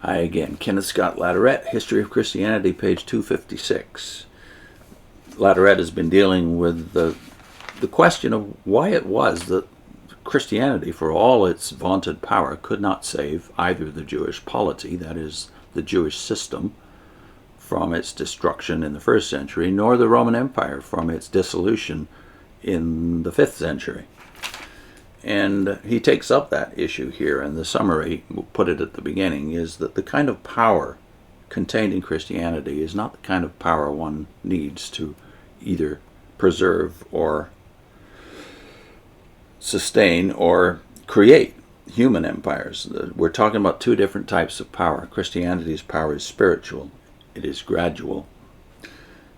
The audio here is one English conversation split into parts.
Hi again, Kenneth Scott Latourette, History of Christianity, page 256. Latourette has been dealing with the question of why it was that Christianity, for all its vaunted power, could not save either the Jewish polity, that is, the Jewish system, from its destruction in the 1st century, nor the Roman Empire from its dissolution in the 5th century. And he takes up that issue here, and the summary, we'll put it at the beginning, is that the kind of power contained in Christianity is not the kind of power one needs to either preserve or sustain or create human empires. We're talking about two different types of power. Christianity's power is spiritual. It is gradual.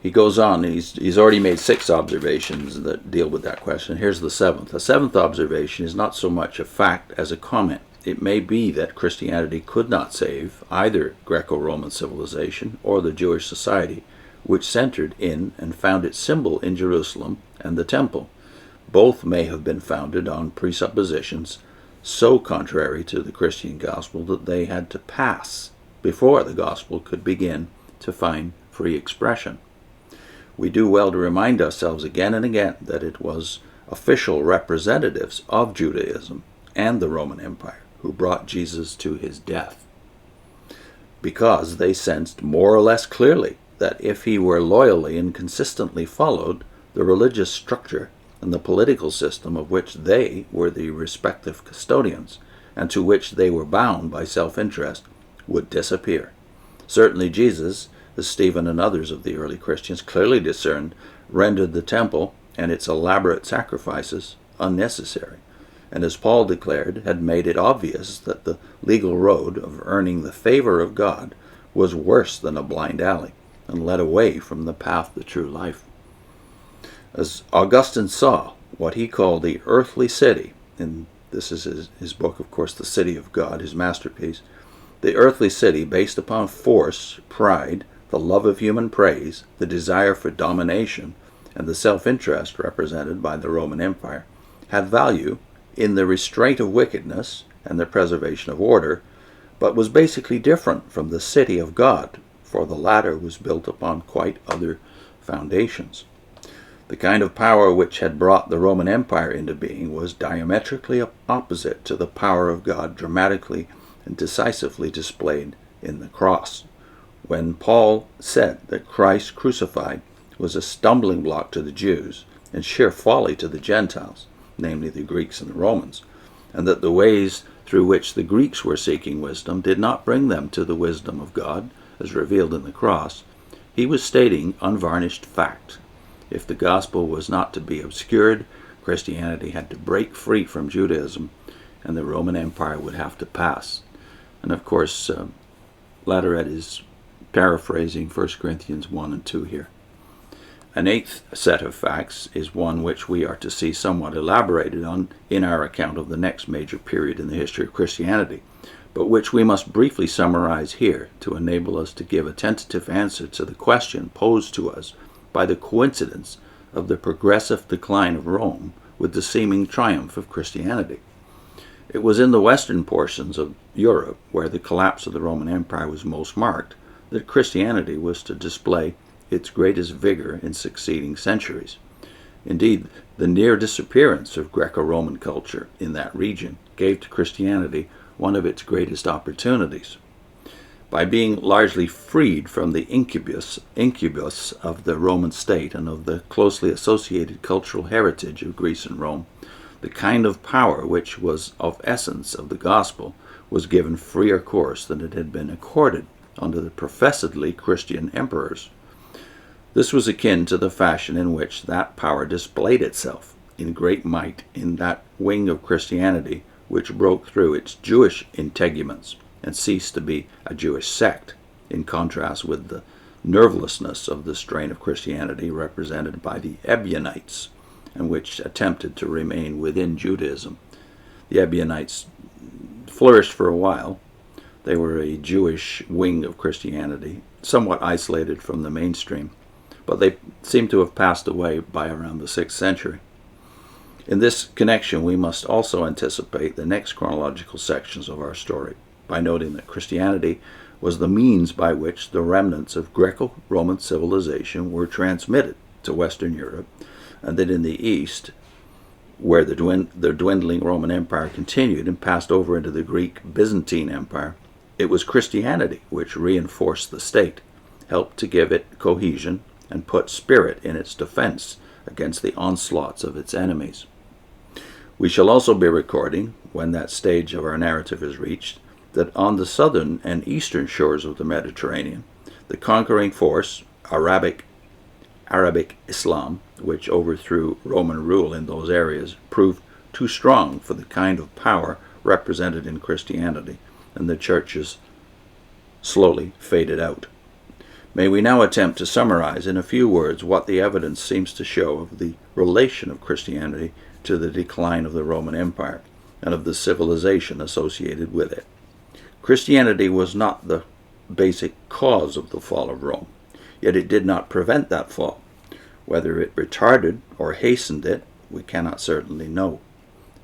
He goes on, he's already made 6 observations that deal with that question. Here's the 7th. The 7th observation is not so much a fact as a comment. It may be that Christianity could not save either Greco-Roman civilization or the Jewish society, which centered in and found its symbol in Jerusalem and the temple. Both may have been founded on presuppositions so contrary to the Christian gospel that they had to pass before the gospel could begin to find free expression. We do well to remind ourselves again and again that it was official representatives of Judaism and the Roman Empire who brought Jesus to his death, because they sensed more or less clearly that if he were loyally and consistently followed, the religious structure and the political system of which they were the respective custodians, and to which they were bound by self-interest, would disappear. Certainly Jesus, as Stephen and others of the early Christians clearly discerned, rendered the temple and its elaborate sacrifices unnecessary, and as Paul declared, had made it obvious that the legal road of earning the favor of God was worse than a blind alley, and led away from the path to true life. As Augustine saw what he called the earthly city, and this is his book, of course, The City of God, his masterpiece, the earthly city based upon force, pride, the love of human praise, the desire for domination, and the self-interest represented by the Roman Empire, had value in the restraint of wickedness and the preservation of order, but was basically different from the city of God, for the latter was built upon quite other foundations. The kind of power which had brought the Roman Empire into being was diametrically opposite to the power of God dramatically and decisively displayed in the cross. When Paul said that Christ crucified was a stumbling block to the Jews and sheer folly to the Gentiles, namely the Greeks and the Romans, and that the ways through which the Greeks were seeking wisdom did not bring them to the wisdom of God as revealed in the cross, he was stating unvarnished fact. If the gospel was not to be obscured, Christianity had to break free from Judaism, and the Roman Empire would have to pass. And of course, Latourette is paraphrasing 1 Corinthians 1 and 2 here. An 8th set of facts is one which we are to see somewhat elaborated on in our account of the next major period in the history of Christianity, but which we must briefly summarize here to enable us to give a tentative answer to the question posed to us by the coincidence of the progressive decline of Rome with the seeming triumph of Christianity. It was in the western portions of Europe, where the collapse of the Roman Empire was most marked, that Christianity was to display its greatest vigor in succeeding centuries. Indeed, the near disappearance of Greco-Roman culture in that region gave to Christianity one of its greatest opportunities. By being largely freed from the incubus of the Roman state and of the closely associated cultural heritage of Greece and Rome, the kind of power which was of essence of the gospel was given freer course than it had been accorded under the professedly Christian emperors. This was akin to the fashion in which that power displayed itself in great might in that wing of Christianity which broke through its Jewish integuments and ceased to be a Jewish sect, in contrast with the nervelessness of the strain of Christianity represented by the Ebionites, and which attempted to remain within Judaism. The Ebionites flourished for a while. They were a Jewish wing of Christianity, somewhat isolated from the mainstream, but they seem to have passed away by around the 6th century. In this connection, we must also anticipate the next chronological sections of our story. by noting that Christianity was the means by which the remnants of Greco-Roman civilization were transmitted to Western Europe, and that in the East, where the dwindling Roman Empire continued and passed over into the Greek Byzantine Empire, it was Christianity which reinforced the state, helped to give it cohesion, and put spirit in its defense against the onslaughts of its enemies. We shall also be recording, when that stage of our narrative is reached, that on the southern and eastern shores of the Mediterranean, the conquering force, Arabic Islam, which overthrew Roman rule in those areas, proved too strong for the kind of power represented in Christianity, and the churches slowly faded out. May we now attempt to summarize in a few words what the evidence seems to show of the relation of Christianity to the decline of the Roman Empire and of the civilization associated with it. Christianity was not the basic cause of the fall of Rome, yet it did not prevent that fall. Whether it retarded or hastened it, we cannot certainly know.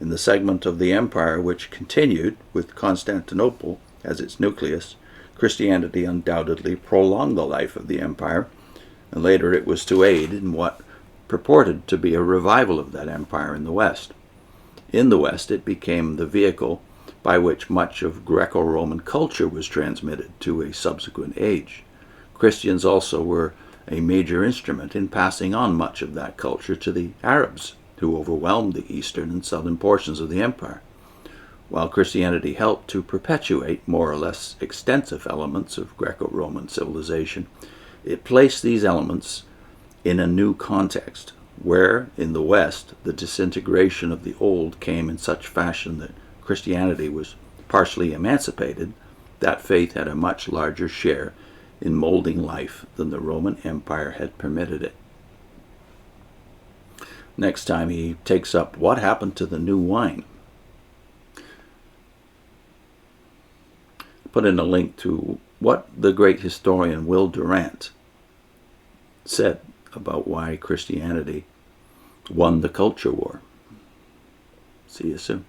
In the segment of the empire which continued, with Constantinople as its nucleus, Christianity undoubtedly prolonged the life of the empire, and later it was to aid in what purported to be a revival of that empire in the West. In the West, it became the vehicle by which much of Greco-Roman culture was transmitted to a subsequent age. Christians also were a major instrument in passing on much of that culture to the Arabs, who overwhelmed the eastern and southern portions of the empire. While Christianity helped to perpetuate more or less extensive elements of Greco-Roman civilization, it placed these elements in a new context, where, in the West, the disintegration of the old came in such fashion that Christianity was partially emancipated. That faith had a much larger share in molding life than the Roman Empire had permitted it. Next time he takes up what happened to the new wine. Put in a link to what the great historian Will Durant said about why Christianity won the culture war. See you soon.